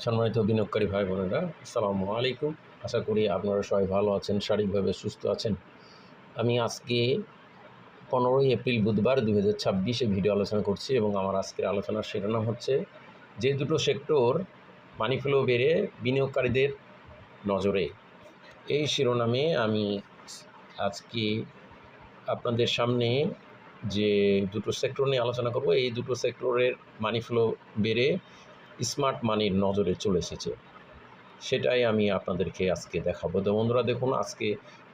সম্মানিত বিনিয়োগকারী ভাই বোনেরা, আসসালামু আলাইকুম। আশা করি আপনারা সবাই ভালো আছেন, শারীরিকভাবে সুস্থ আছেন। আমি আজকে 15ই এপ্রিল বুধবার 2026 ভিডিও আলোচনা করছি এবং আমার আজকের আলোচনার শিরোনাম হচ্ছে যে দুটো সেক্টর মানি ফ্লো বেড়ে বিনিয়োগকারীদের নজরে। এই শিরোনামে আমি আজকে আপনাদের সামনে যে দুটো সেক্টর নিয়ে আলোচনা করব, এই দুটো সেক্টরের মানি ফ্লো বেড়ে স্মার্ট মানির নজরে চলে এসেছে, সেটাই আমি আপনাদেরকে আজকে দেখাবো। তো বন্ধুরা দেখুন, আজকে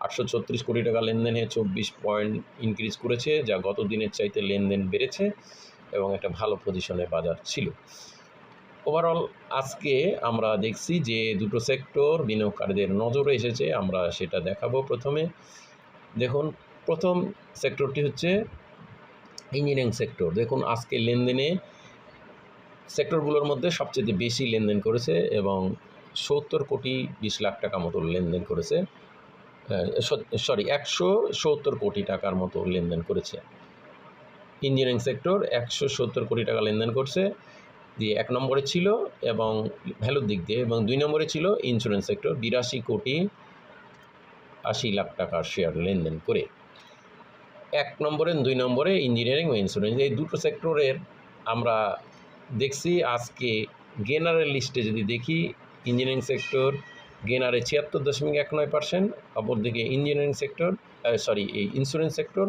836 কোটি টাকা লেনদেনে 24 পয়েন্ট ইনক্রিজ করেছে, যা গত দিনের চাইতে লেনদেন বেড়েছে এবং একটা ভালো পজিশনে বাজার ছিল। ওভারঅল আজকে আমরা দেখছি যে দুটো সেক্টর বিনিয়োগকারীদের নজরে এসেছে, আমরা সেটা দেখাবো। প্রথমে দেখুন, প্রথম সেক্টরটি হচ্ছে ইঞ্জিনিয়ারিং সেক্টর। দেখুন, আজকে লেনদেনে সেক্টরগুলোর মধ্যে সবচেয়ে বেশি লেনদেন করেছে এবং 70 কোটি 20 লাখ টাকা মতো লেনদেন করেছে। 170 কোটি টাকার মতো লেনদেন করেছে ইঞ্জিনিয়ারিং সেক্টর। 170 কোটি টাকা লেনদেন করছে দিয়ে 1 নম্বরে ছিল এবং ভ্যালুর দিক দিয়ে, এবং 2 নম্বরে ছিল ইন্স্যুরেন্স সেক্টর 82 কোটি 80 লাখ টাকার শেয়ার লেনদেন করে। 1 নম্বরে 2 নম্বরে ইঞ্জিনিয়ারিং ও ইন্স্যুরেন্স, এই দুটো সেক্টরের আমরা দেখছি আজকে গেনারের লিস্টে যদি দেখি, ইঞ্জিনিয়ারিং সেক্টর গেনারে 76.19%, অপরদিকে ইঞ্জিনিয়ারিং সেক্টর এই insurance sector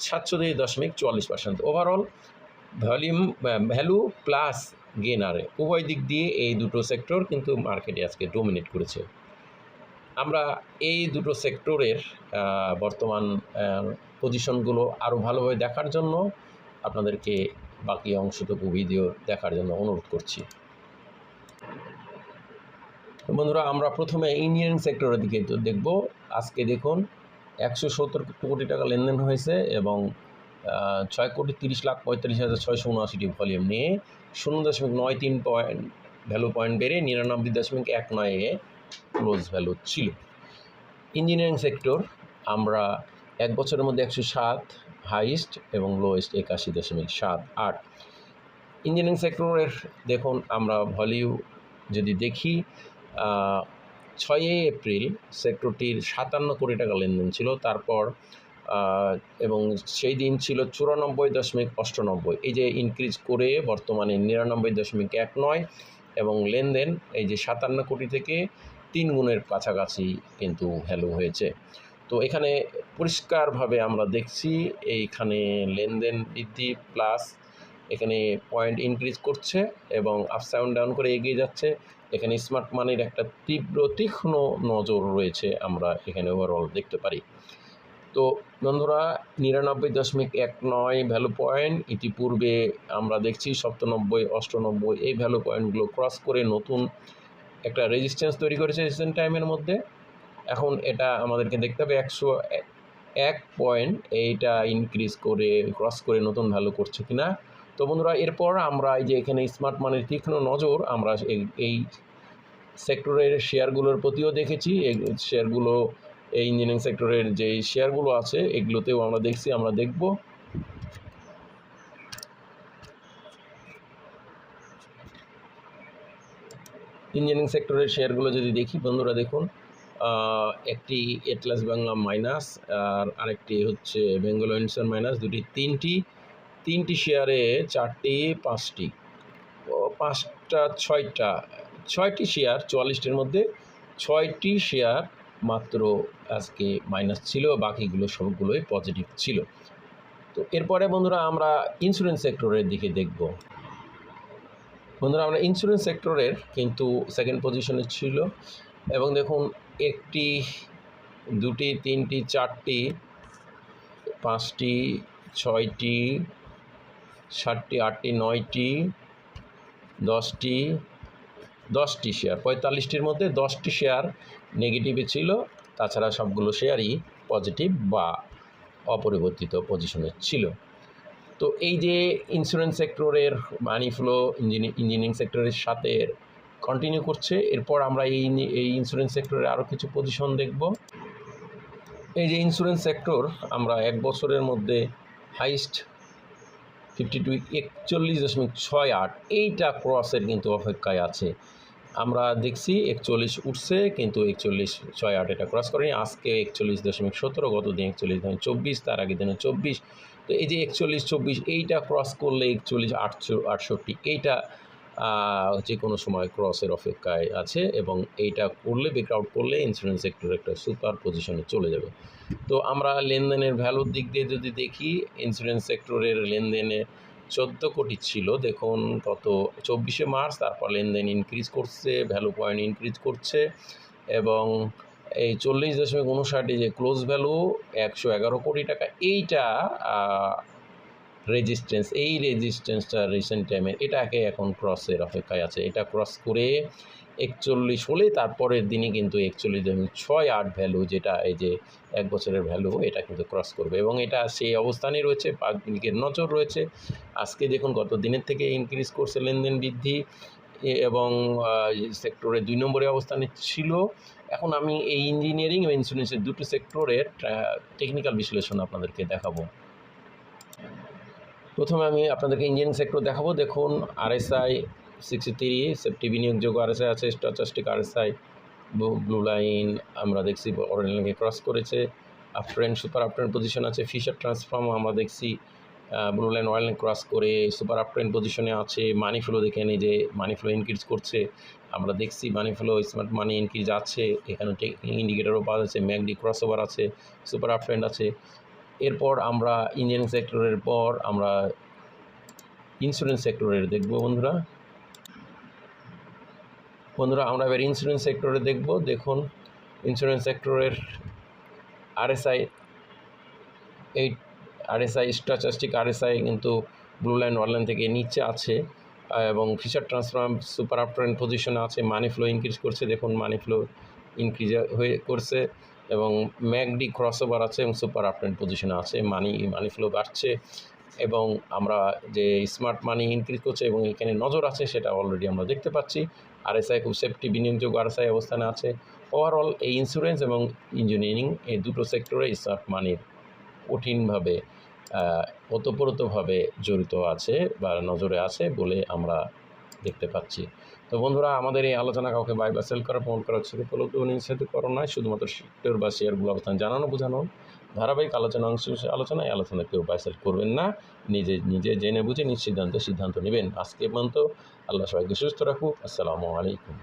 47.44%। Overall value plus গেনারে উভয় দিক দিয়ে এই দুটো সেক্টর কিন্তু মার্কেটে আজকে ডোমিনেট করেছে। আমরা এই দুটো সেক্টরের বর্তমান পজিশনগুলো আরও ভালোভাবে দেখার জন্য আপনাদেরকে বাকি অংশটুকু ভিডিও দেখার জন্য অনুরোধ করছি। বন্ধুরা, আমরা প্রথমে ইঞ্জিনিয়ারিং সেক্টরের দিকে দেখব। আজকে দেখুন 170 কোটি টাকা লেনদেন হয়েছে এবং 6,30,35,679টি ভলিউম নিয়ে 0.93 পয়েন্ট ভ্যালু পয়েন্ট বেড়ে 99.19 ক্লোজ ভ্যালু ছিল। ইঞ্জিনিয়ারিং সেক্টর আমরা এক বছরের মধ্যে 107 হাইস্ট এবং লোয়েস্ট 81.78। ইঞ্জিনিয়ারিং সেক্টরের দেখুন, আমরা ভ্যালু যদি দেখি, 6 এপ্রিল সেক্টরটির 57 কোটি টাকা লেনদেন ছিল, তারপর এবং সেই দিন ছিল 94.98, এই যে ইনক্রিজ করে বর্তমানে 99.19 এবং লেনদেন এই যে 57 কোটি থেকে 3 গুণের কাছাকাছি কিন্তু ভ্যালু হয়েছে। তো এখানে পরিষ্কারভাবে আমরা দেখছি এইখানে লেনদেন বৃদ্ধি প্লাস এখানে পয়েন্ট ইনক্রিজ করছে এবং আপস অ্যান্ড ডাউন করে এগিয়ে যাচ্ছে। এখানে স্মার্ট মানির একটা তীক্ষ্ণ নজর রয়েছে, আমরা এখানে ওভারঅল দেখতে পারি। তো বন্ধুরা, 99.19 ভ্যালু পয়েন্ট ইতিপূর্বে আমরা দেখছি 97, 98 এই ভ্যালু পয়েন্টগুলো ক্রস করে নতুন একটা রেজিস্ট্যান্স তৈরি করেছে রিসেন্ট টাইমের মধ্যে। এখন এটা আমাদেরকে দেখতে হবে 101 পয়েন্ট এইটা ইনক্রিজ করে ক্রস করে নতুন ভ্যালু করছে কিনা। তো বন্ধুরা, এরপর আমরা এই যে এখানে স্মার্ট মানির তীক্ষ্ণ নজর আমরা এই সেক্টরের শেয়ারগুলোর প্রতিও দেখেছি। এই শেয়ারগুলো, এই ইঞ্জিনিয়ারিং সেক্টরের যে শেয়ারগুলো আছে এগুলোতেও আমরা দেখছি, আমরা দেখব। ইঞ্জিনিয়ারিং সেক্টরের শেয়ারগুলো যদি দেখি বন্ধুরা, দেখুন একটি এটলাস বাংলা মাইনাস আর আরেকটি হচ্ছে বেঙ্গল ওয়েন্ডসার মাইনাস, তিনটি শেয়ারে 4টি 5টি 5টা 6টি শেয়ার 44টির মধ্যে 6টি শেয়ার মাত্র আজকে মাইনাস ছিল, বাকিগুলো সবগুলোই পজিটিভ ছিল। তো এরপরে বন্ধুরা আমরা ইন্স্যুরেন্স সেক্টরের দিকে দেখব। বন্ধুরা, আমরা ইন্স্যুরেন্স সেক্টরের কিন্তু সেকেন্ড পজিশনে ছিল এবং দেখুন 1টি 2টি 3টি 4টি 5টি 6টি 7টি 8টি 9টি 10টি শেয়ার, 45টির মধ্যে 10টি শেয়ার নেগেটিভে ছিল, তাছাড়া সবগুলো শেয়ারই পজিটিভ বা অপরিবর্তিত পজিশনে ছিল। তো এই যে ইন্স্যুরেন্স সেক্টরের মানি ফ্লো ইঞ্জিনিয়ারিং সেক্টরের সাথে কন্টিনিউ করছে। এরপর আমরা এই ইন্স্যুরেন্স সেক্টরের আরও কিছু পজিশন দেখব। এই যে ইন্স্যুরেন্স সেক্টর আমরা এক বছরের মধ্যে হাইস্ট 41.68 এইটা ক্রসের কিন্তু অপেক্ষায় আছে। আমরা দেখছি 41 উঠছে, কিন্তু 41.68 এটা ক্রস করেনি। আজকে 41.17, গত দিন 41.24, তার আগের দিনে 24। তো এই যে 41.24 এইটা ক্রস করলে 41.68 এইটা যে কোনো সময় ক্রসের অপেক্ষায় আছে, এবং এইটা করলে ব্রেকআউট করলে ইন্স্যুরেন্স সেক্টর একটা সুপার পজিশনে চলে যাবে। তো আমরা লেনদেনের ভ্যালুর দিক দিয়ে যদি দেখি, ইন্স্যুরেন্স সেক্টরের লেনদেনে 14 কোটি ছিল। দেখুন গত 24শে মার্চ, তারপর লেনদেন ইনক্রিজ করছে, ভ্যালু পয়েন্ট ইনক্রিজ করছে, এবং এই 40.59 যে ক্লোজ ভ্যালু 111 কোটি টাকা, এইটা এই রেজিস্ট্যান্সটা রিসেন্ট টাইমে এটাকে এখন ক্রসের অপেক্ষায় আছে। এটা ক্রস করে 41 হলে তারপরের দিনই কিন্তু 41.68 ভ্যালু, যেটা এই যে 1 বছরের ভ্যালু, এটা কিন্তু ক্রস করবে, এবং এটা সেই অবস্থানেই রয়েছে। পাবলিকের নজর রয়েছে। আজকে দেখুন গত দিনের থেকে ইনক্রিজ করছে লেনদেন বৃদ্ধি, এবং সেক্টরে 2 নম্বরে অবস্থানে ছিল। এখন আমি এই ইঞ্জিনিয়ারিং এবং ইন্স্যুরেন্সের দুটো সেক্টরের টেকনিক্যাল বিশ্লেষণ আপনাদেরকে দেখাবো। প্রথমে আমি আপনাদেরকে ইঞ্জিনিয়ারিং সেক্টর দেখাবো। দেখুন RSI 63, সেফটি বিনিয়োগযোগ্য RSI আছে, স্ট্যাটিস্টিক RSI, ব্লু লাইন আমরা দেখছি অরেঞ্জ লাইনকে ক্রস করেছে, up trend super up trend position আছে। ফিশার ট্রান্সফর্ম আমরা দেখছি blue line orange line cross করে সুপার আপ ট্রেন্ড পজিশনে আছে। মানি ফ্লো দেখে নিই যে মানি ফ্লো ইনক্রিজ করছে, আমরা দেখছি মানি ফ্লো স্মার্ট মানি ইনক্রিজ আছে। এখানে ইন্ডিকেটারও পাওয়া যাচ্ছে, ম্যাকডি ক্রস ওভার আছে, সুপার আপ ট্রেন্ড আছে। এরপর আমরা ইঞ্জিনিয়ারিং সেক্টরের পর আমরা ইন্স্যুরেন্স সেক্টরের দেখব। বন্ধুরা আমরা এবার ইন্স্যুরেন্স সেক্টরে দেখব। দেখুন ইন্স্যুরেন্স সেক্টরের RSI, এই RSI স্ট্যাটিস্টিক RSI কিন্তু ব্লু লাইন অনলাইন থেকে নিচে আছে, এবং fisher transform super up trend পজিশনে আছে। মানি ফ্লো ইনক্রিজ করছে, দেখুন মানি ফ্লো ইনক্রিজ হয়ে করছে, এবং ম্যাকডি ক্রস ওভার আছে এবং সুপার আপ ট্রেন্ড পজিশনে আছে। মানি ফ্লো বাড়ছে, এবং আমরা যে স্মার্ট মানি ইনক্রিজ করছে এবং এখানে নজর আছে, সেটা অলরেডি আমরা দেখতে পাচ্ছি। RSI খুব সেফটি বিনিয়োগযোগ্য RSI অবস্থানে আছে। ওভারঅল এই ইন্স্যুরেন্স এবং ইঞ্জিনিয়ারিং এই দুটো সেক্টরে স্মার্ট মানির কঠিনভাবে ওতপ্রোতভাবে জড়িত আছে বা নজরে আছে বলে আমরা দেখতে পাচ্ছি। তো বন্ধুরা, আমাদের এই আলোচনা কাউকে বাই বা সেল করা, প্রমোট করার সাথে নিষেধ করা নয়, শুধুমাত্র সেক্টর বা শেয়ারগুলো অবস্থান জানানো বোঝানো। ধারাবাহিক আলোচনায় আলোচনা কেউ বাই সেল করবেন না, নিজে জেনে বুঝে সিদ্ধান্ত নেবেন। আজকে পর্যন্ত। আল্লাহ সবাইকে সুস্থ রাখুক। আসসালামু আলাইকুম।